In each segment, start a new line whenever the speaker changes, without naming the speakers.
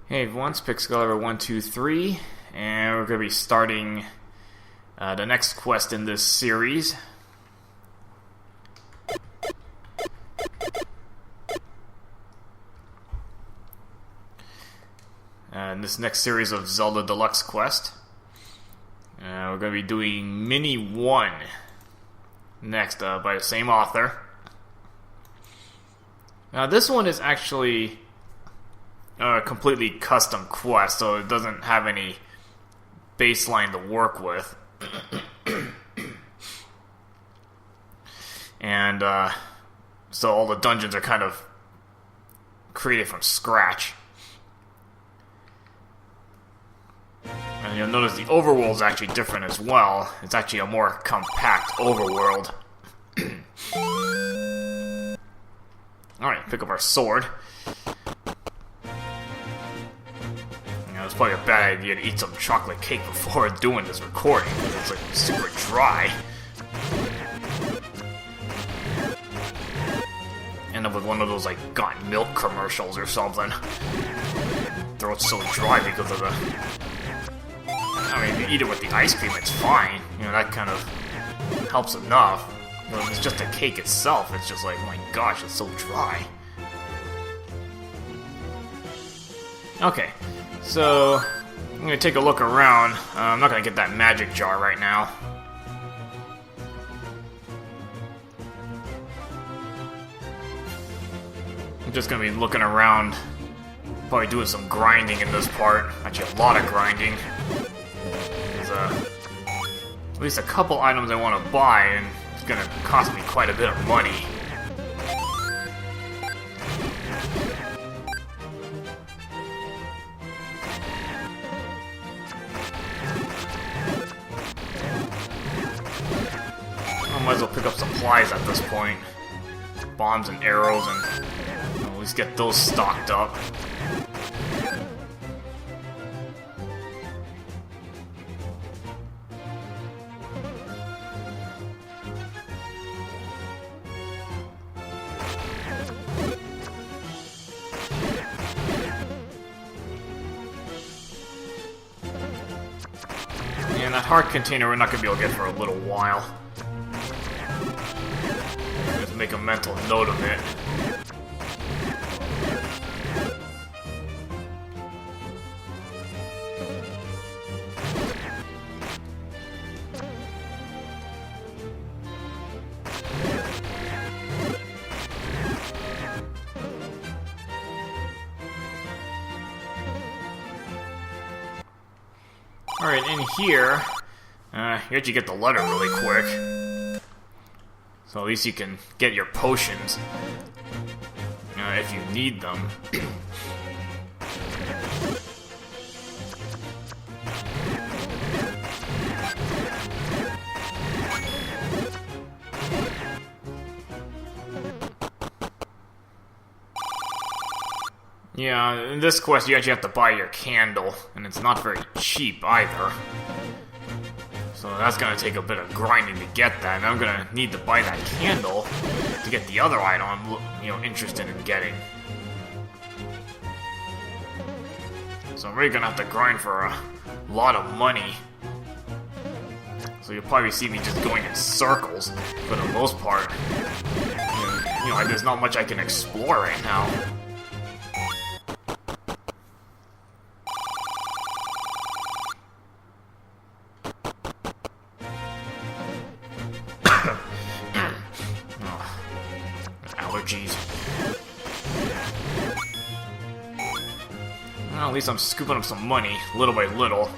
Hey everyone, it's Pixel123, and we're going to be starting the next quest in this series. In this next series of Zelda Deluxe quest, we're going to be doing Mini 1 next by the same author. Now this one is actually a completely custom quest, so it doesn't have any baseline to work with. And so all the dungeons are kind of created from scratch. And you'll notice the overworld is actually different as well. It's actually a more compact overworld. Alright, pick up our sword. It's probably a bad idea to eat some chocolate cake before doing this recording, because it's like super dry. End up with one of those like got milk commercials or something. Throat's so dry because of the... I mean, if you eat it with the ice cream, it's fine. You know, that kind of helps enough. But if it's just the cake itself, it's just like, oh my gosh, it's so dry. Okay. So, I'm going to take a look around. I'm not going to get that magic jar right now. I'm just going to be looking around. Probably doing some grinding in this part. Actually, a lot of grinding. There's at least a couple items I want to buy, and it's going to cost me quite a bit of money. Might as well pick up supplies at this point. Bombs and arrows, and at least get those stocked up. And that heart container we're not going to be able to get for a little while. Make a mental note of it. Alright, in here, you actually get the letter really quick. So at least you can get your potions if you need them. Yeah, in this quest you actually have to buy your candle, and it's not very cheap either. So that's gonna take a bit of grinding to get that, and I'm gonna need to buy that candle to get the other item I'm, interested in getting. So I'm really gonna have to grind for a lot of money. So you'll probably see me just going in circles for the most part. There's not much I can explore right now. Well, at least I'm scooping up some money, little by little.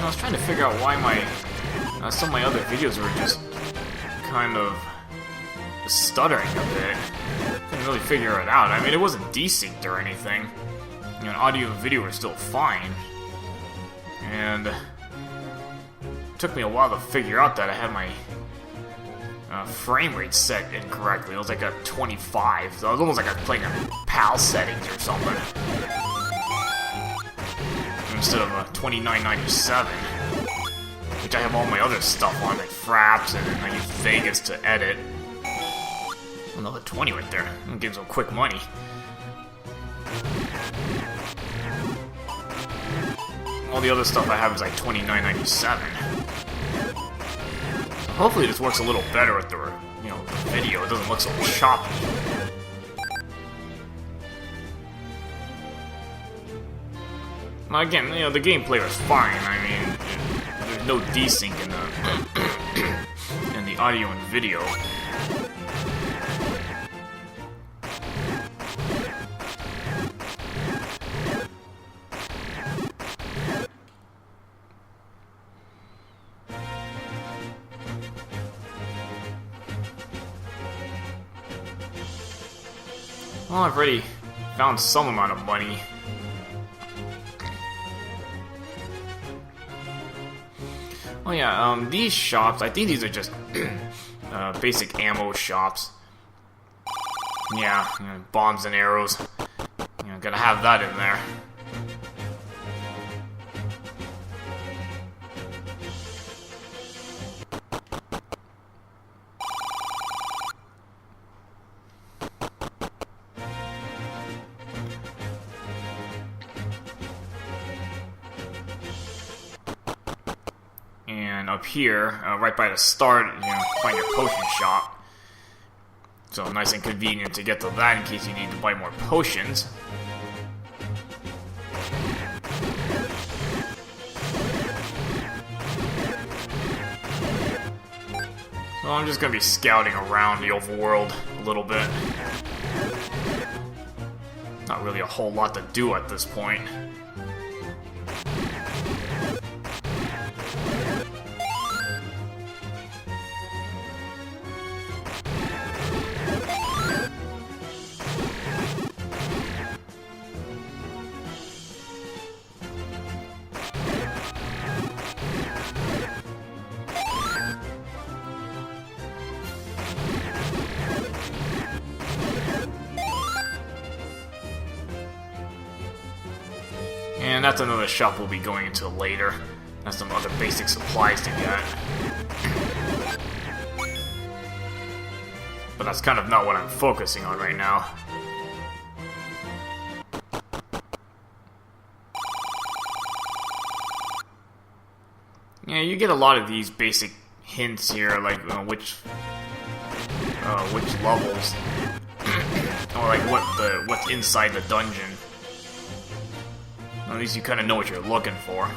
I was trying to figure out why my some of my other videos were just kind of stuttering a bit. Couldn't really figure it out. I mean, it wasn't desynced or anything. Audio and video were still fine. And it took me a while to figure out that I had my frame rate set incorrectly. It was like a 25, so it was almost like I was playing a PAL settings or something. Instead of a 2997, which I have all my other stuff on, like Fraps, and then I use Vegas to edit. Another 20 right there. That gives them quick money. All the other stuff I have is like 2997. So hopefully this works a little better with the the video. It doesn't look so choppy. Now again, the gameplay was fine. I mean, there's no desync in the in the audio and video. Well, I've already found some amount of money. Oh yeah, these shops, I think these are just basic ammo shops. Yeah, bombs and arrows. Gotta have that in there. And up here, right by the start, find your potion shop. So nice and convenient to get to that in case you need to buy more potions. So I'm just going to be scouting around the overworld a little bit. Not really a whole lot to do at this point. And that's another shop we'll be going into later. That's some other basic supplies to get. But that's kind of not what I'm focusing on right now. Yeah, you get a lot of these basic hints here, like which levels, or like what's inside the dungeon. At least you kind of know what you're looking for.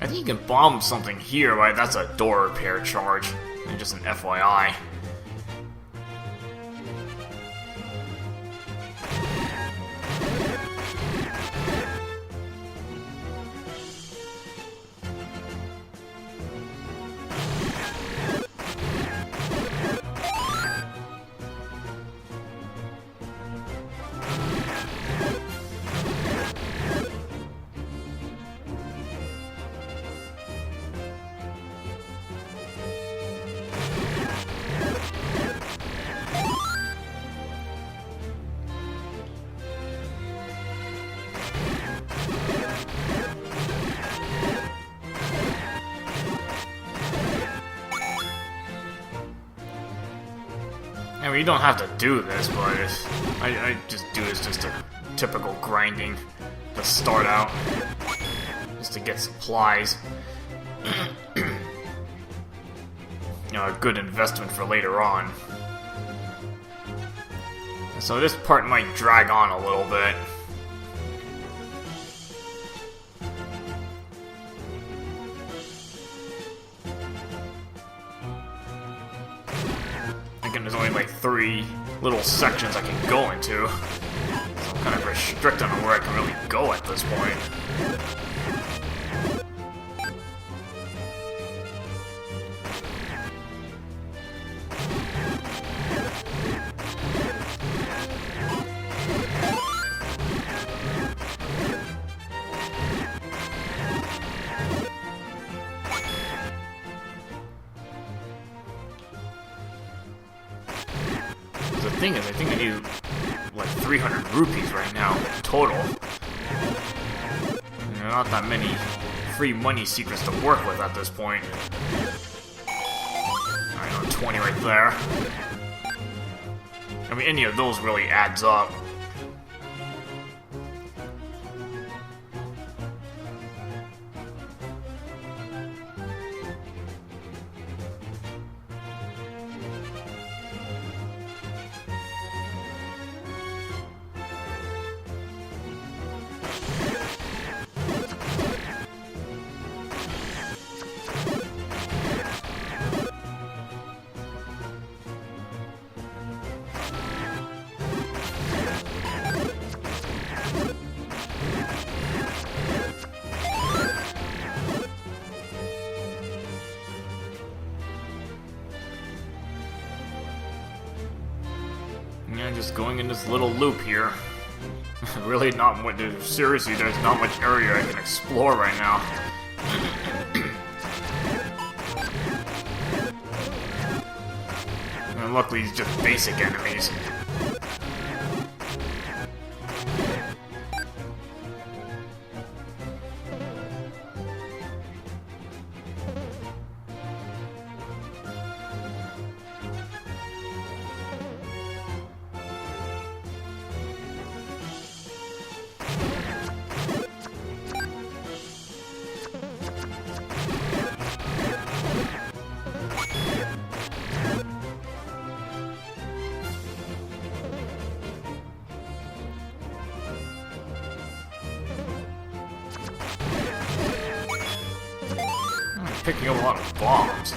I think you can bomb something here, right? That's a door repair charge. And just an FYI. I mean, you don't have to do this, but I just do this just a typical grinding to start out, just to get supplies. A good investment for later on. So this part might drag on a little bit. There's only like 3 little sections I can go into. kind of restricted on where I can really go at this point. The thing is, I think I need like 300 rupees right now, total. And there are not that many free money secrets to work with at this point. I know, 20 right there. I mean, any of those really adds up. Yeah, just going in this little loop here. Really not much. Seriously, there's not much area I can explore right now. And luckily, it's just basic enemies. Picking up a lot of bombs.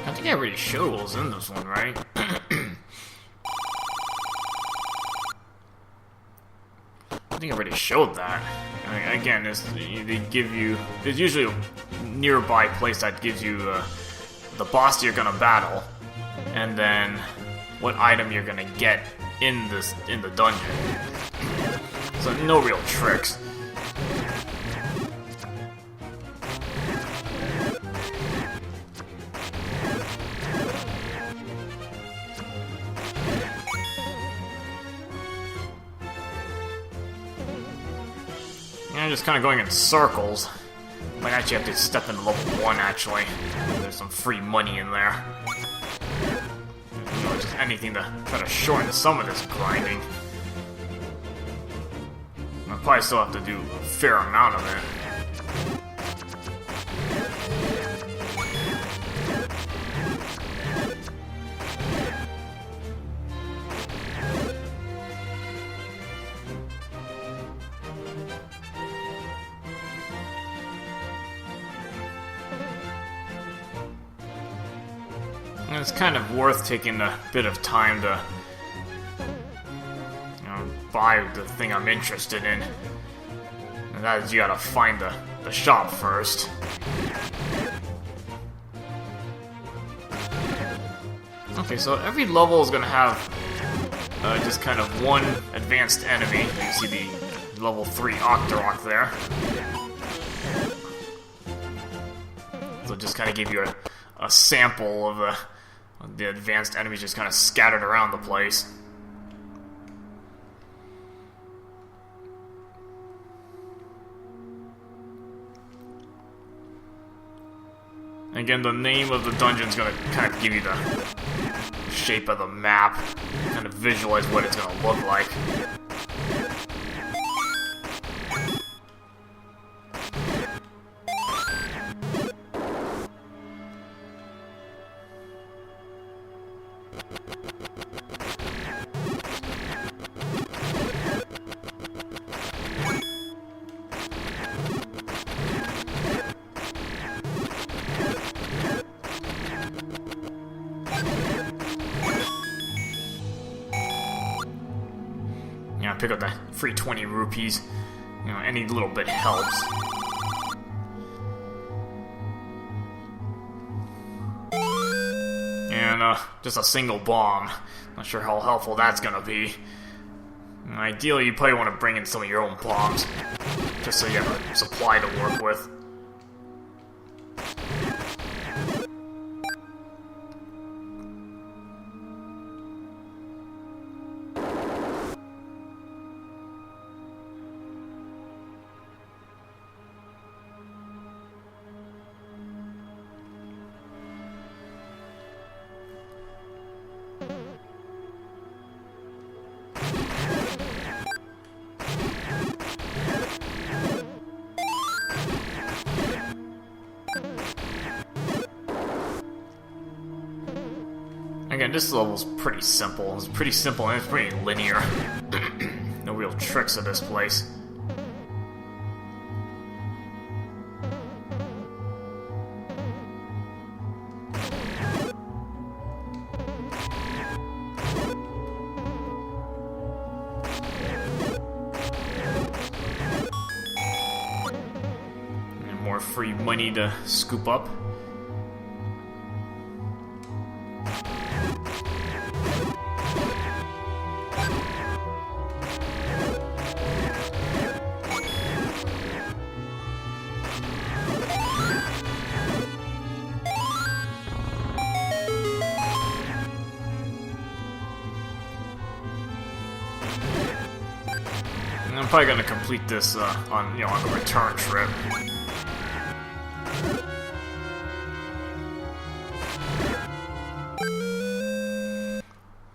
I think I already showed what was in this one, right? I think I already showed that. I mean, again, they give you... There's usually a nearby place that gives you the boss you're gonna battle, and then what item you're gonna get in the dungeon. So no real tricks. I'm just kind of going in circles. Might actually have to step into level 1, actually. There's some free money in there. You know, just anything to try to shorten some of this grinding. I'll probably still have to do a fair amount of it. And it's kind of worth taking a bit of time to, you know, buy the thing I'm interested in. And that is, you gotta find the shop first. Okay, so every level is gonna have just kind of one advanced enemy. You see the level 3 Octorok there. So just kind of give you a sample of the advanced enemies just kind of scattered around the place. Again, the name of the dungeon is going to kind of give you the shape of the map, kind of visualize what it's going to look like. pick up the free 20 rupees. You know, any little bit helps. And, just a single bomb. Not sure how helpful that's gonna be. Ideally, you probably want to bring in some of your own bombs, just so you have a supply to work with. Again, this level's pretty simple. It's pretty simple and it's pretty linear. No real tricks to this place. And more free money to scoop up. I'm probably gonna complete this on the return trip.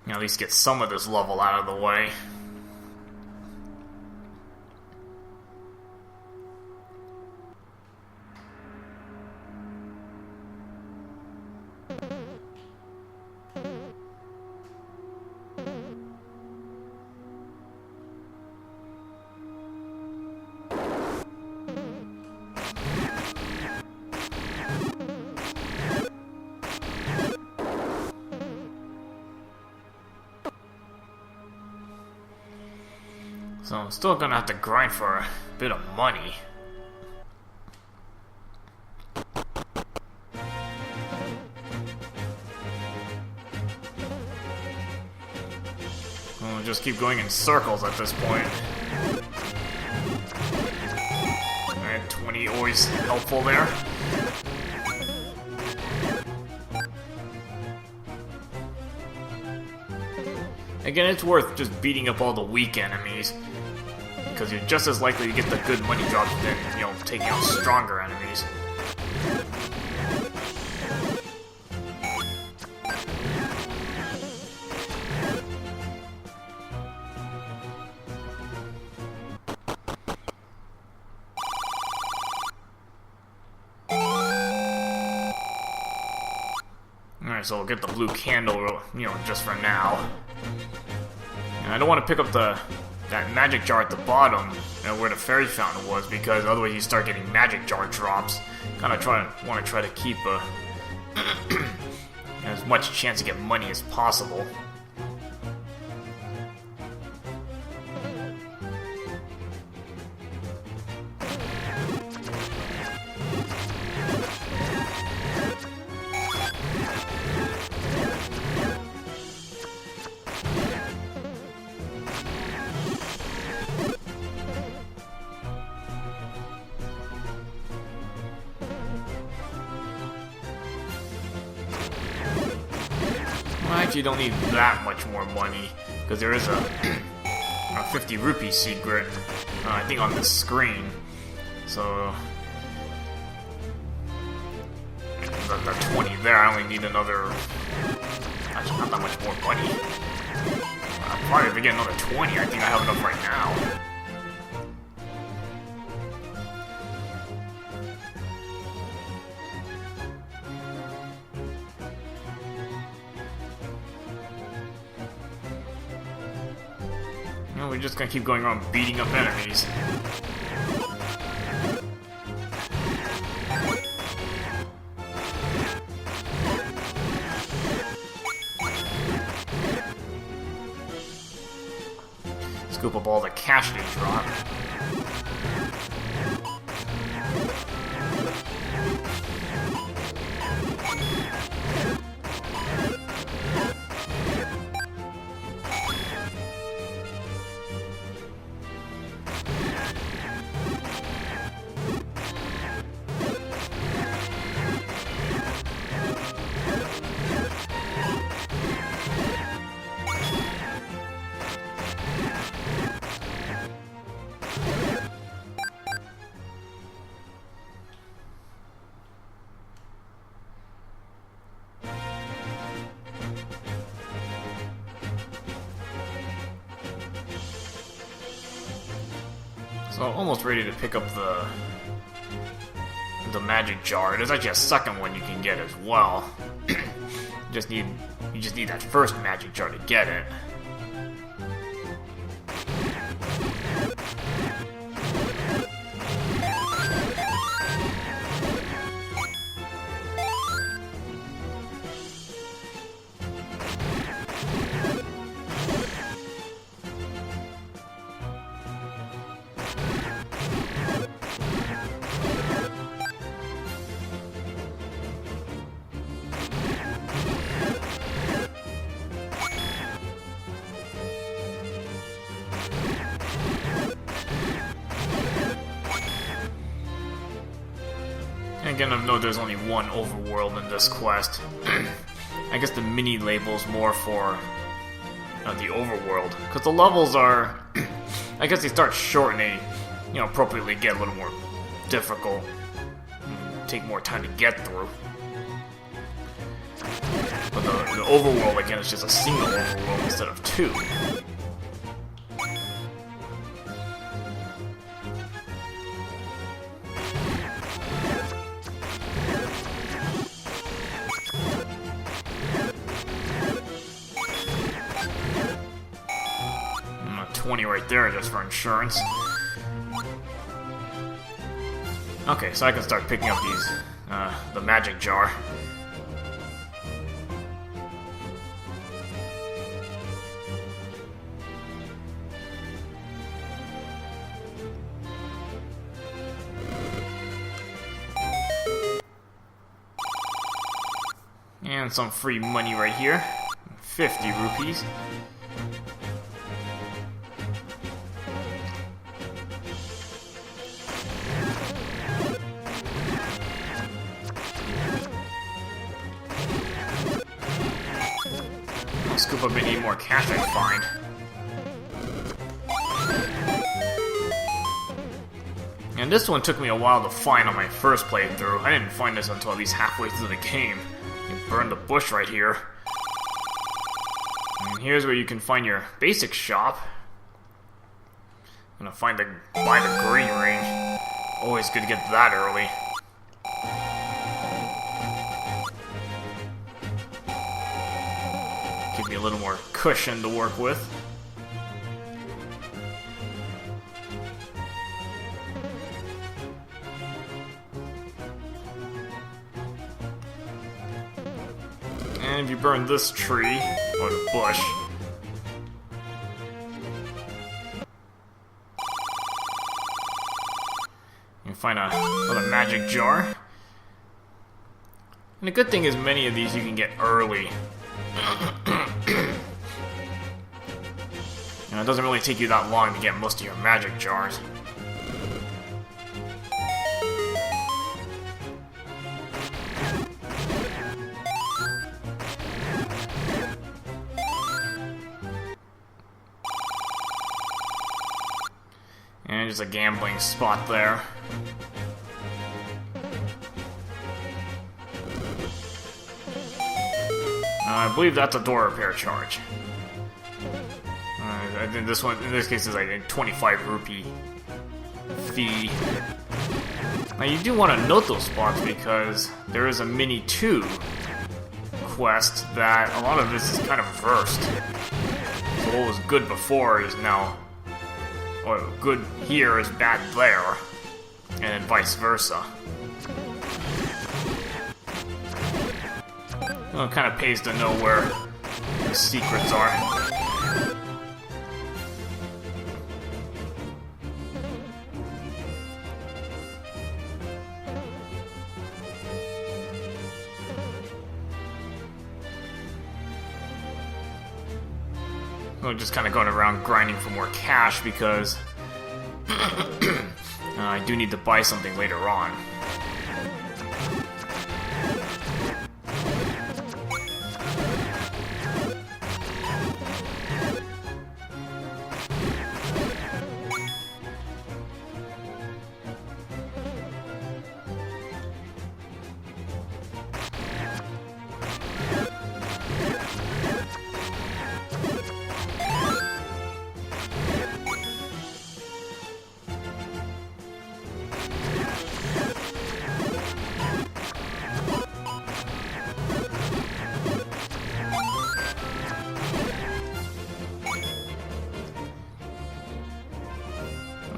At least get some of this level out of the way. So I'm still gonna have to grind for a bit of money. We'll just keep going in circles at this point. Alright, 20 always helpful there. Again, it's worth just beating up all the weak enemies, because you're just as likely to get the good money drops than, taking out stronger enemies. Alright, so we'll get the blue candle, just for now. And I don't want to pick up that magic jar at the bottom, where the fairy fountain was, because otherwise you start getting magic jar drops. Want to try to keep as much chance to get money as possible. You don't need that much more money, because there is a 50 rupee secret, I think, on this screen. So the 20 there, I only need another. Actually, not that much more money. Probably if I get another 20, I think I have enough right now. We're just gonna keep going around beating up enemies. scoop up all the cash they drop. So I'm almost ready to pick up the magic jar. There's actually a second one you can get as well. you just need that first magic jar to get it. Again, I know there's only one overworld in this quest. I guess the mini label's more for the overworld, because the levels are, I guess they start short and they, appropriately get a little more difficult, take more time to get through. But the overworld, again, is just a single overworld instead of two. 20 right there just for insurance. Okay, so I can start picking up these, the magic jar. And some free money right here. 50 rupees. I'll scoop up any more cash I find. And this one took me a while to find on my first playthrough. I didn't find this until at least halfway through the game. You burn the bush right here. And here's where you can find your basic shop. I'm gonna buy the green ring. Always good to get that early. Give me a little more cushion to work with. And if you burn this tree, or the bush, you can find another magic jar. And the good thing is many of these you can get early. And it doesn't really take you that long to get most of your magic jars. And just a gambling spot there. I believe that's a door repair charge. I think this one, in this case, is like a 25 rupee fee. Now you do want to note those spots because there is a mini 2 quest that a lot of this is kind of reversed. So what was good before is now, or good here is bad there, and vice versa. Well, it kind of pays to know where the secrets are. I'm just kind of going around grinding for more cash because I do need to buy something later on.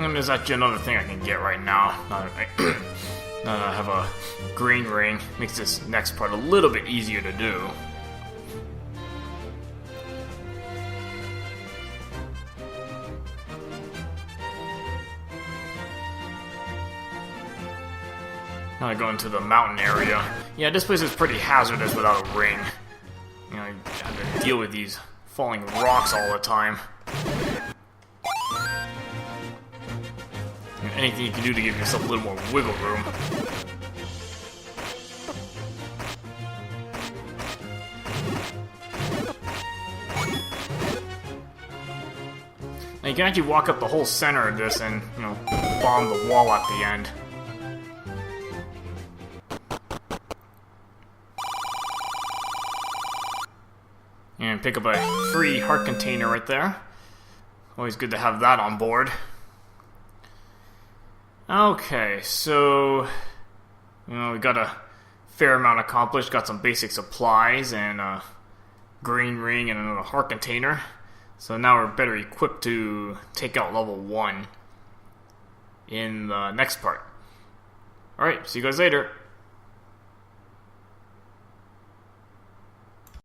And there's actually another thing I can get right now. Now that I have a green ring, makes this next part a little bit easier to do. Now I go into the mountain area. Yeah, this place is pretty hazardous without a ring. You know, I have to deal with these falling rocks all the time. Anything you can do to give yourself a little more wiggle room. Now you can actually walk up the whole center of this and, you know, bomb the wall at the end. And pick up a free heart container right there. Always good to have that on board. Okay, so, you know, we got a fair amount accomplished, got some basic supplies and a green ring and another heart container. So now we're better equipped to take out level 1 in the next part. Alright, see you guys later.